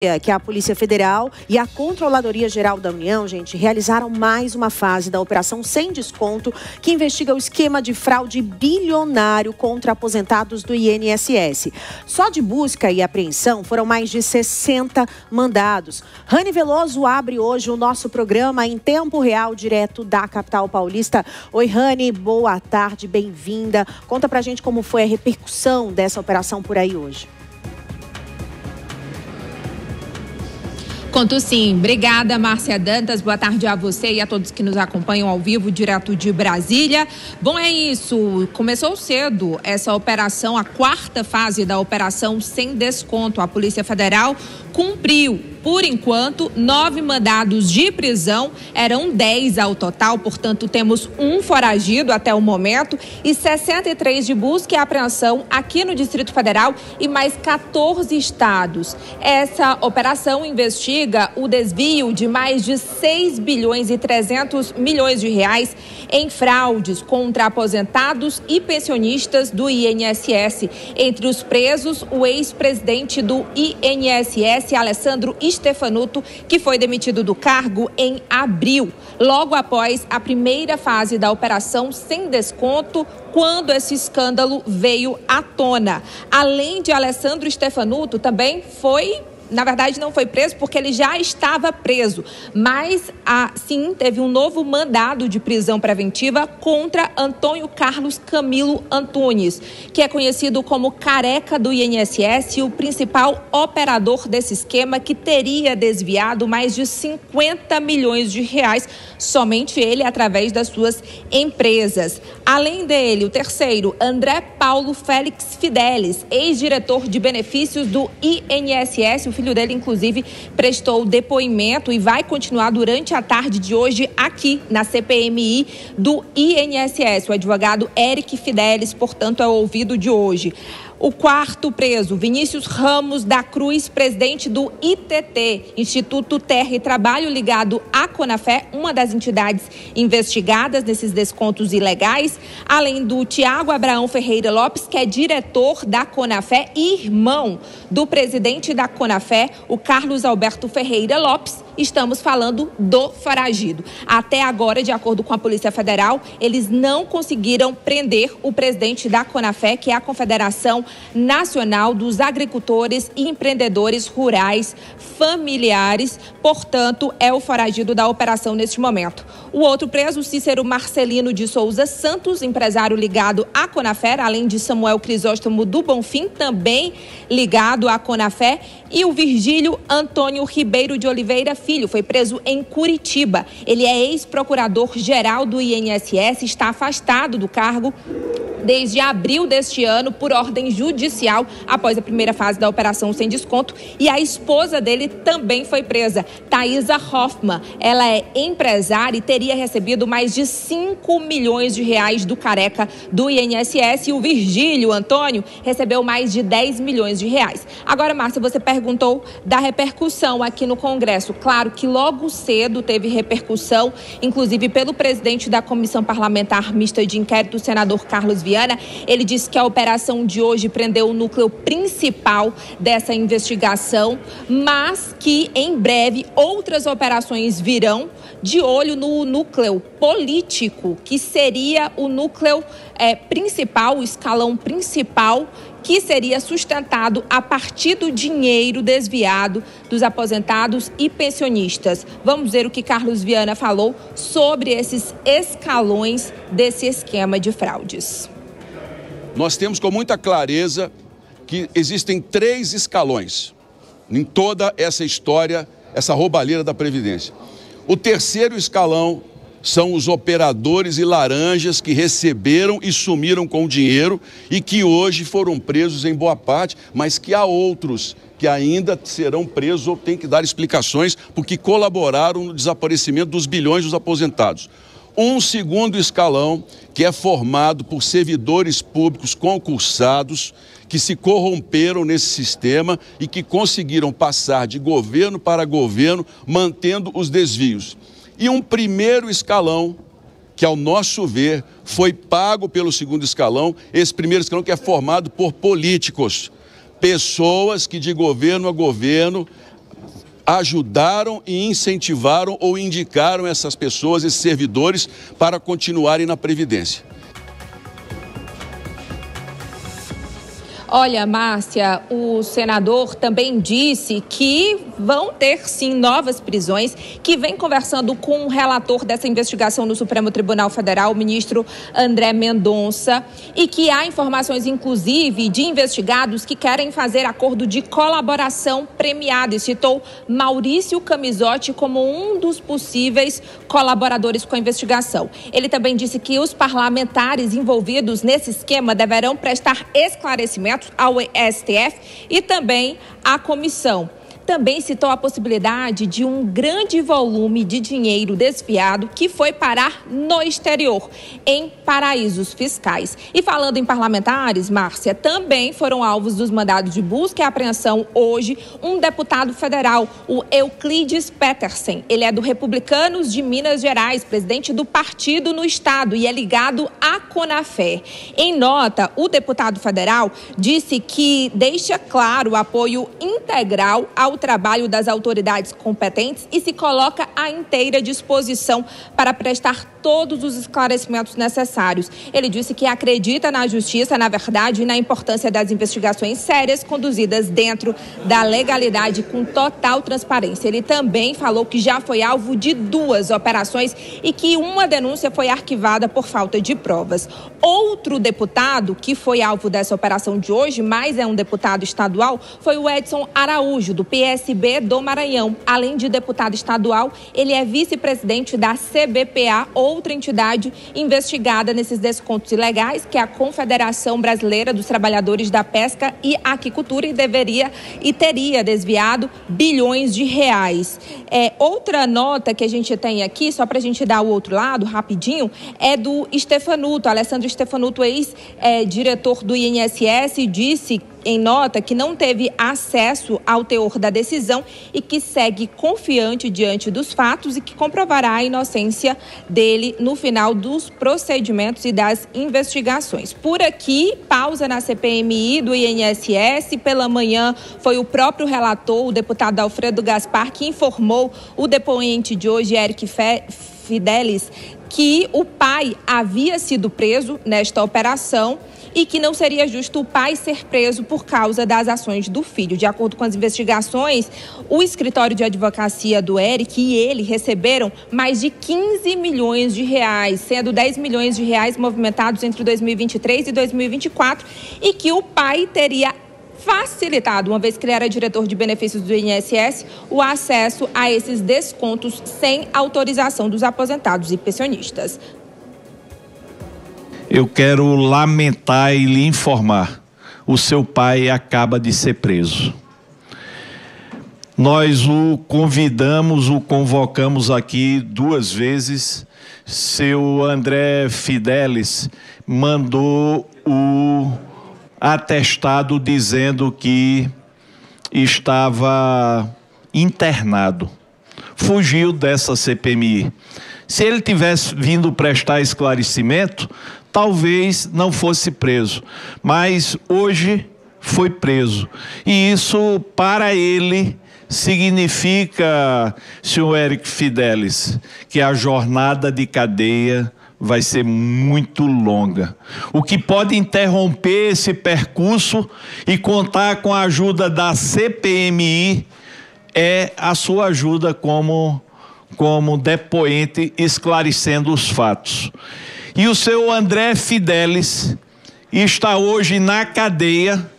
que a Polícia Federal e a Controladoria Geral da União, gente, realizaram mais uma fase da Operação Sem Desconto, que investiga o esquema de fraude bilionário contra aposentados do INSS. Só de busca e apreensão foram mais de 60 mandados. Rani Veloso abre hoje o nosso programa em tempo real, direto da capital paulista. Oi, Rani, boa tarde, bem-vinda. Conta pra gente como foi a repercussão dessa operação por aí hoje. Conto sim. Obrigada, Márcia Dantas. Boa tarde a você e a todos que nos acompanham ao vivo, direto de Brasília. Bom, é isso. Começou cedo essa operação, a quarta fase da Operação Sem Desconto. A Polícia Federal cumpriu, por enquanto, 9 mandados de prisão. Eram 10 ao total, portanto, temos um foragido até o momento e 63 de busca e apreensão aqui no Distrito Federal e mais 14 estados. Essa operação investiga o desvio de mais de 6 bilhões e 300 milhões de reais em fraudes contra aposentados e pensionistas do INSS. Entre os presos, o ex-presidente do INSS, Alessandro Stefanuto, que foi demitido do cargo em abril, logo após a primeira fase da Operação Sem Desconto, quando esse escândalo veio à tona. Além de Alessandro Stefanuto, também na verdade, não foi preso porque ele já estava preso, mas sim teve um novo mandado de prisão preventiva contra Antônio Carlos Camilo Antunes, que é conhecido como Careca do INSS e o principal operador desse esquema, que teria desviado mais de 50 milhões de reais, somente ele, através das suas empresas. Além dele, o terceiro, André Paulo Félix Fidelis, ex-diretor de benefícios do INSS. O filho dele, inclusive, prestou depoimento e vai continuar durante a tarde de hoje aqui na CPMI do INSS. O advogado Eric Fidelis, portanto, é o ouvido de hoje. O quarto preso, Vinícius Ramos da Cruz, presidente do ITT, Instituto Terra e Trabalho, ligado à Conafé, uma das entidades investigadas nesses descontos ilegais, além do Tiago Abraão Ferreira Lopes, que é diretor da Conafé e irmão do presidente da Conafé, o Carlos Alberto Ferreira Lopes. Estamos falando do foragido. Até agora, de acordo com a Polícia Federal, eles não conseguiram prender o presidente da Conafé, que é a Confederação Nacional dos Agricultores e Empreendedores Rurais Familiares. Portanto, é o foragido da operação neste momento. O outro preso, Cícero Marcelino de Souza Santos, empresário ligado à Conafé, além de Samuel Crisóstomo do Bonfim, também ligado à Conafé, e o Virgílio Antônio Ribeiro de Oliveira Filho, foi preso em Curitiba. Ele é ex-procurador-geral do INSS, está afastado do cargo desde abril deste ano por ordem judicial após a primeira fase da Operação Sem Desconto, e a esposa dele também foi presa, Thaisa Hoffmann. Ela é empresária e teria recebido mais de 5 milhões de reais do Careca do INSS, e o Virgílio Antônio recebeu mais de 10 milhões de reais. Agora, Márcia, você perguntou da repercussão aqui no Congresso. Claro que logo cedo teve repercussão, inclusive pelo presidente da Comissão Parlamentar Mista de Inquérito, o senador Carlos Viana. Ele disse que a operação de hoje prendeu o núcleo principal dessa investigação, mas que em breve outras operações virão, de olho no núcleo político, que seria o núcleo principal, o escalão principal, que seria sustentado a partir do dinheiro desviado dos aposentados e pensionistas. Vamos ver o que Carlos Viana falou sobre esses escalões desse esquema de fraudes. Nós temos com muita clareza que existem 3 escalões em toda essa história, essa roubalheira da Previdência. O terceiro escalão são os operadores e laranjas que receberam e sumiram com o dinheiro e que hoje foram presos em boa parte, mas que há outros que ainda serão presos ou têm que dar explicações porque colaboraram no desaparecimento dos bilhões dos aposentados. Um segundo escalão, que é formado por servidores públicos concursados que se corromperam nesse sistema e que conseguiram passar de governo para governo, mantendo os desvios. E um primeiro escalão, que ao nosso ver foi pago pelo segundo escalão, esse primeiro escalão que é formado por políticos, pessoas que de governo a governo ajudaram e incentivaram ou indicaram essas pessoas, esses servidores, para continuarem na Previdência. Olha, Márcia, o senador também disse que vão ter, sim, novas prisões, que vem conversando com o relator dessa investigação no Supremo Tribunal Federal, o ministro André Mendonça, e que há informações, inclusive, de investigados que querem fazer acordo de colaboração premiada, e citou Maurício Camisotti como um dos possíveis colaboradores com a investigação. Ele também disse que os parlamentares envolvidos nesse esquema deverão prestar esclarecimentos ao STF e também à comissão. Também citou a possibilidade de um grande volume de dinheiro desviado que foi parar no exterior, em paraísos fiscais. E falando em parlamentares, Márcia, também foram alvos dos mandados de busca e apreensão hoje um deputado federal, o Euclides Petersen. Ele é do Republicanos de Minas Gerais, presidente do partido no estado e é ligado à Conafé. Em nota, o deputado federal disse que deixa claro o apoio integral ao trabalho das autoridades competentes e se coloca à inteira disposição para prestar todos os esclarecimentos necessários. Ele disse que acredita na justiça, na verdade, e na importância das investigações sérias conduzidas dentro da legalidade com total transparência. Ele também falou que já foi alvo de 2 operações e que uma denúncia foi arquivada por falta de provas. Outro deputado que foi alvo dessa operação de hoje, mas é um deputado estadual, foi o Edson Araújo, do PSB do Maranhão. Além de deputado estadual, ele é vice-presidente da CBPA, outra entidade investigada nesses descontos ilegais, que é a Confederação Brasileira dos Trabalhadores da Pesca e Aquicultura, e teria desviado bilhões de reais. Outra nota que a gente tem aqui, só para a gente dar o outro lado, rapidinho, é do Stefanuto. Alessandro Stefanuto, ex-diretor do INSS, disse em nota que não teve acesso ao teor da decisão e que segue confiante diante dos fatos e que comprovará a inocência dele no final dos procedimentos e das investigações. Por aqui, pausa na CPMI do INSS. Pela manhã, foi o próprio relator, o deputado Alfredo Gaspar, que informou o depoente de hoje, Eric Fidelis, que o pai havia sido preso nesta operação e que não seria justo o pai ser preso por causa das ações do filho. De acordo com as investigações, o escritório de advocacia do Eric e ele receberam mais de 15 milhões de reais, sendo 10 milhões de reais movimentados entre 2023 e 2024, e que o pai teria facilitado, uma vez que ele era diretor de benefícios do INSS, o acesso a esses descontos sem autorização dos aposentados e pensionistas. Eu quero lamentar e lhe informar, o seu pai acaba de ser preso. Nós o convidamos, o convocamos aqui 2 vezes. Seu André Fidelis mandou o atestado dizendo que estava internado. Fugiu dessa CPMI. Se ele tivesse vindo prestar esclarecimento, talvez não fosse preso, mas hoje foi preso. E isso, para ele, significa, senhor Eric Fidelis, que a jornada de cadeia vai ser muito longa. O que pode interromper esse percurso e contar com a ajuda da CPMI é a sua ajuda como depoente, esclarecendo os fatos. E o seu André Fidelis está hoje na cadeia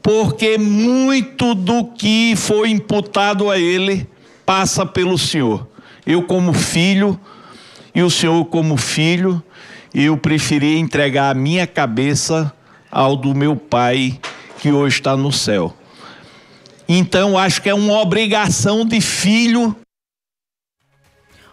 porque muito do que foi imputado a ele passa pelo senhor. Eu como filho e o senhor como filho, eu preferi entregar a minha cabeça ao do meu pai, que hoje está no céu. Então, acho que é uma obrigação de filho.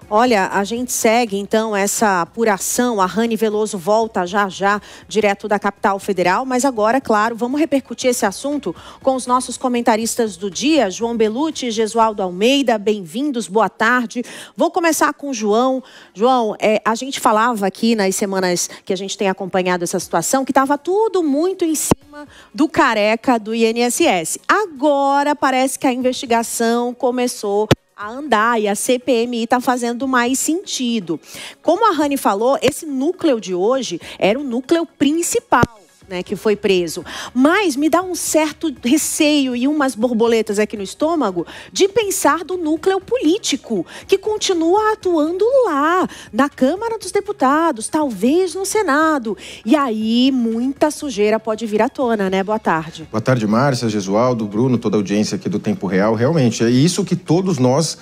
Olha, a gente segue então essa apuração. A Rani Veloso volta já direto da capital federal, mas agora, claro, vamos repercutir esse assunto com os nossos comentaristas do dia, João Belucci e Gesualdo Almeida. Bem-vindos, boa tarde. Vou começar com o João. João, a gente falava aqui nas semanas que a gente tem acompanhado essa situação que estava tudo muito em cima do careca do INSS. Agora parece que a investigação começou a andar e a CPMI está fazendo mais sentido. Como a Rani falou, esse núcleo de hoje era o núcleo principal, né, que foi preso. Mas me dá um certo receio e umas borboletas aqui no estômago de pensar do núcleo político, que continua atuando lá, na Câmara dos Deputados, talvez no Senado. E aí, muita sujeira pode vir à tona, né? Boa tarde. Boa tarde, Márcia, Gesualdo, Bruno, toda a audiência aqui do Tempo Real. Realmente, é isso que todos nós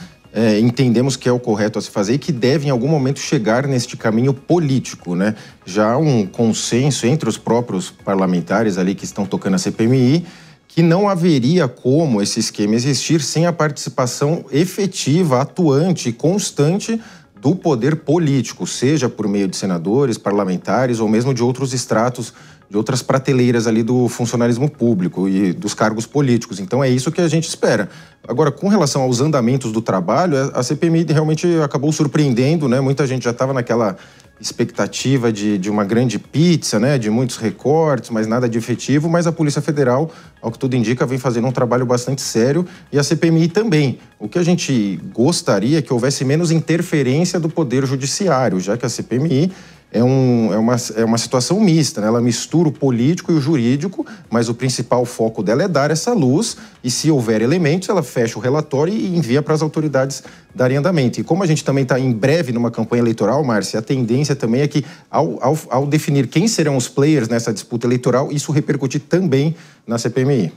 entendemos que é o correto a se fazer e que deve, em algum momento, chegar neste caminho político, né? Já há um consenso entre os próprios parlamentares ali que estão tocando a CPMI que não haveria como esse esquema existir sem a participação efetiva, atuante e constante do poder político, seja por meio de senadores, parlamentares ou mesmo de outros estratos, de outras prateleiras ali do funcionalismo público e dos cargos políticos. Então é isso que a gente espera. Agora, com relação aos andamentos do trabalho, a CPMI realmente acabou surpreendendo, né? Muita gente já estava naquela expectativa de uma grande pizza, né? De muitos recortes, mas nada de efetivo. Mas a Polícia Federal, ao que tudo indica, vem fazendo um trabalho bastante sério e a CPMI também. O que a gente gostaria é que houvesse menos interferência do Poder Judiciário, já que a CPMI é uma situação mista, né? Ela mistura o político e o jurídico, mas o principal foco dela é dar essa luz e, se houver elementos, ela fecha o relatório e envia para as autoridades darem andamento. E como a gente também está em breve numa campanha eleitoral, Márcia, a tendência também é que, ao definir quem serão os players nessa disputa eleitoral, isso repercutir também na CPMI.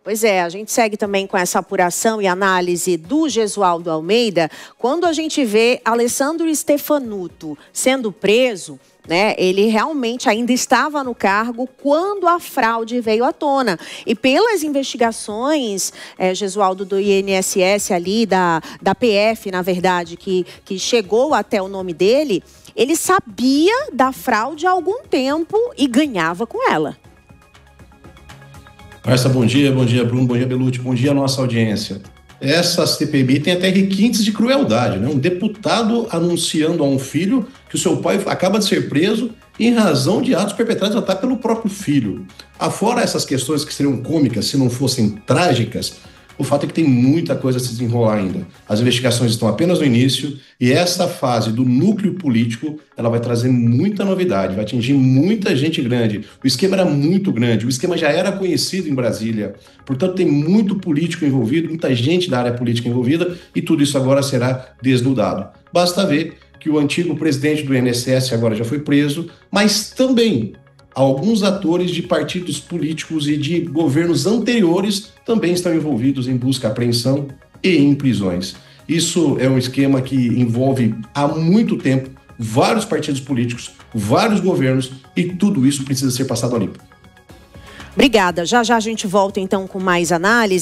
Pois é, a gente segue também com essa apuração e análise do Gesualdo Almeida. Quando a gente vê Alessandro Stefanuto sendo preso, né, ele realmente ainda estava no cargo quando a fraude veio à tona. E pelas investigações, Gesualdo, do INSS ali, da PF, na verdade, que chegou até o nome dele, ele sabia da fraude há algum tempo e ganhava com ela. Márcia, bom dia Bruno, bom dia Belucci, bom dia a nossa audiência. Essa CPMI tem até requintes de crueldade, né? Um deputado anunciando a um filho que o seu pai acaba de ser preso em razão de atos perpetrados até pelo próprio filho. Afora essas questões que seriam cômicas se não fossem trágicas, o fato é que tem muita coisa a se desenrolar ainda. As investigações estão apenas no início e essa fase do núcleo político, ela vai trazer muita novidade, vai atingir muita gente grande. O esquema era muito grande, o esquema já era conhecido em Brasília. Portanto, tem muito político envolvido, muita gente da área política envolvida e tudo isso agora será desnudado. Basta ver que o antigo presidente do INSS agora já foi preso, mas também alguns atores de partidos políticos e de governos anteriores também estão envolvidos em busca, apreensão e em prisões. Isso é um esquema que envolve há muito tempo vários partidos políticos, vários governos e tudo isso precisa ser passado a limpo. Obrigada. Já a gente volta então com mais análise.